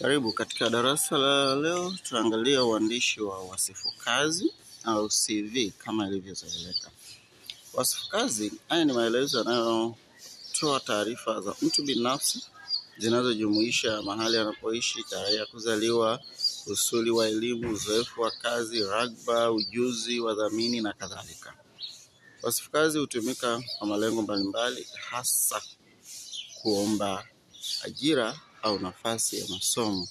Karibu katika darasa la leo, tuangalia uandishi wa wasifu kazi au CV kama ilivyozoeleka. Wasifu kazi, haya ni maelezo yanayotoa taarifa za mtu binafsi zinazojumuisha mahali anapoishi, tarehe ya kuzaliwa, usuli wa elimu, uzoefu wa kazi, ragba, ujuzi, wadhamini na kadhalika. Wasifu kazi hutumika kwa malengo mbalimbali, hasa kuomba ajira au nafasi ya masomo.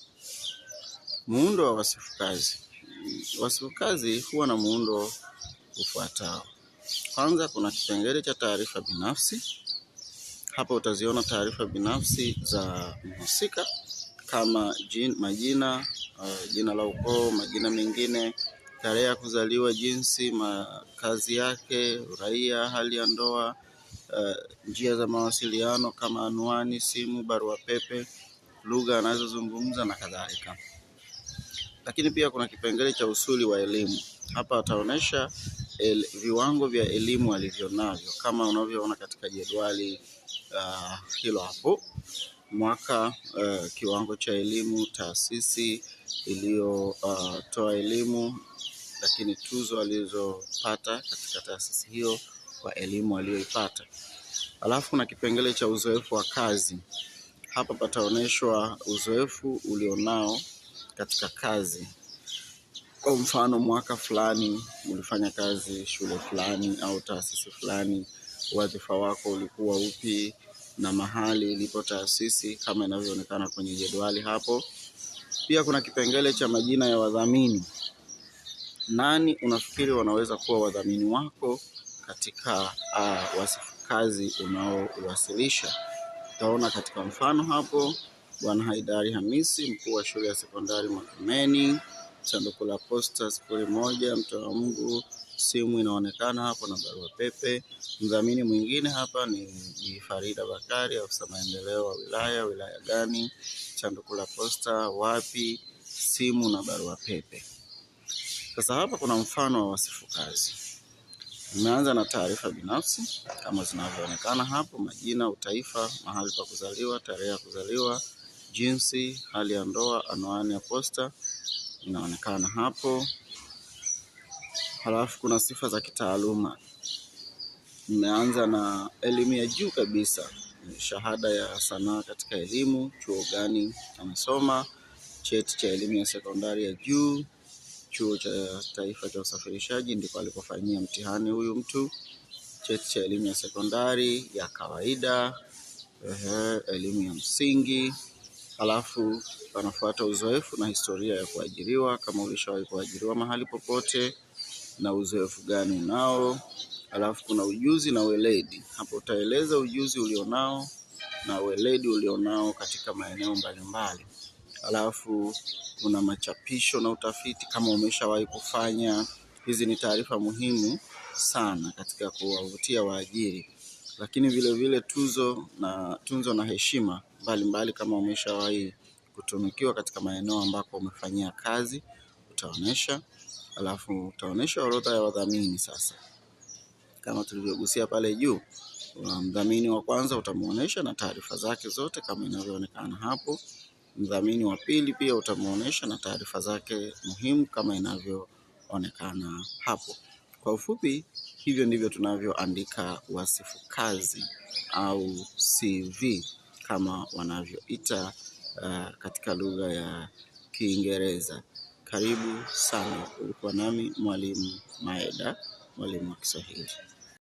Muundo wa wasifu kazi. Wasifu kazi huwa na muundo ufuatao. Kwanza kuna kipengele cha taarifa binafsi. Hapa utaziona taarifa binafsi za mhusika kama majina, jina la ukoo, majina mengine, tarehe ya kuzaliwa, jinsi, kazi yake, uraia, hali ya ndoa, njia za mawasiliano kama anwani, simu, barua pepe, lugha anazozungumza na kadhalika. Lakini pia kuna kipengele cha usuli wa elimu. Hapa ataonesha viwango vya elimu alivyonavyo kama unavyoona katika jedwali hilo hapo. Mwaka, kiwango cha elimu, taasisi iliyotoa elimu, lakini tuzo alizopata katika taasisi hiyo kwa elimu aliyoipata. Alafu kuna kipengele cha uzoefu wa kazi. Hapa pataoneshwa uzoefu ulionao katika kazi. Kwa mfano, mwaka fulani ulifanya kazi shule fulani au taasisi fulani, wadhifa wako ulikuwa upi na mahali ilipo taasisi kama inavyoonekana kwenye jedwali hapo. Pia kuna kipengele cha majina ya wadhamini. Nani unafikiri wanaweza kuwa wadhamini wako katika wasifu kazi unaowasilisha? Utaona katika mfano hapo, Bwana Haidari Hamisi, mkuu wa shule ya sekondari Makumeni, sanduku la posta 01, mtoa Mungu, simu inaonekana hapo na barua pepe. Mdhamini mwingine hapa ni Bi Farida Bakari, afisa maendeleo wa wilaya gani, sanduku la posta wapi, simu na barua pepe. Sasa hapa kuna mfano wa wasifu kazi. Nimeanza na taarifa binafsi kama zinavyoonekana hapo: majina, utaifa, mahali pa kuzaliwa, tarehe ya kuzaliwa, jinsi, hali ya ndoa, anwani ya posta inaonekana hapo. Halafu kuna sifa za kitaaluma. Nimeanza na elimu ya juu kabisa, shahada ya sanaa katika elimu, chuo gani amesoma, cheti cha elimu ya sekondari ya juu, chuo cha taifa cha usafirishaji ndiko alipofanyia mtihani huyu mtu, cheti cha elimu ya sekondari ya kawaida, elimu ya msingi. Halafu panafuata uzoefu na historia ya kuajiriwa, kama ulishawahi kuajiriwa mahali popote na uzoefu gani unao. Halafu kuna ujuzi na weledi. Hapo utaeleza ujuzi ulionao na weledi ulionao katika maeneo mbalimbali. Halafu kuna machapisho na utafiti kama umeshawahi kufanya. Hizi ni taarifa muhimu sana katika kuwavutia waajiri. Lakini vile vile tunzo na heshima mbalimbali kama umeshawahi kutunukiwa katika maeneo ambako umefanyia kazi utaonesha. Alafu utaonesha orodha ya wadhamini. Sasa kama tulivyogusia pale juu, mdhamini wa kwanza utamuonesha na taarifa zake zote kama inavyoonekana hapo. Mdhamini wa pili pia utamuonesha na taarifa zake muhimu kama inavyoonekana hapo. Kwa ufupi, hivyo ndivyo tunavyoandika wasifu kazi au CV kama wanavyoita katika lugha ya Kiingereza. Karibu sana. Ulikuwa nami Mwalimu Maeda, mwalimu wa Kiswahili.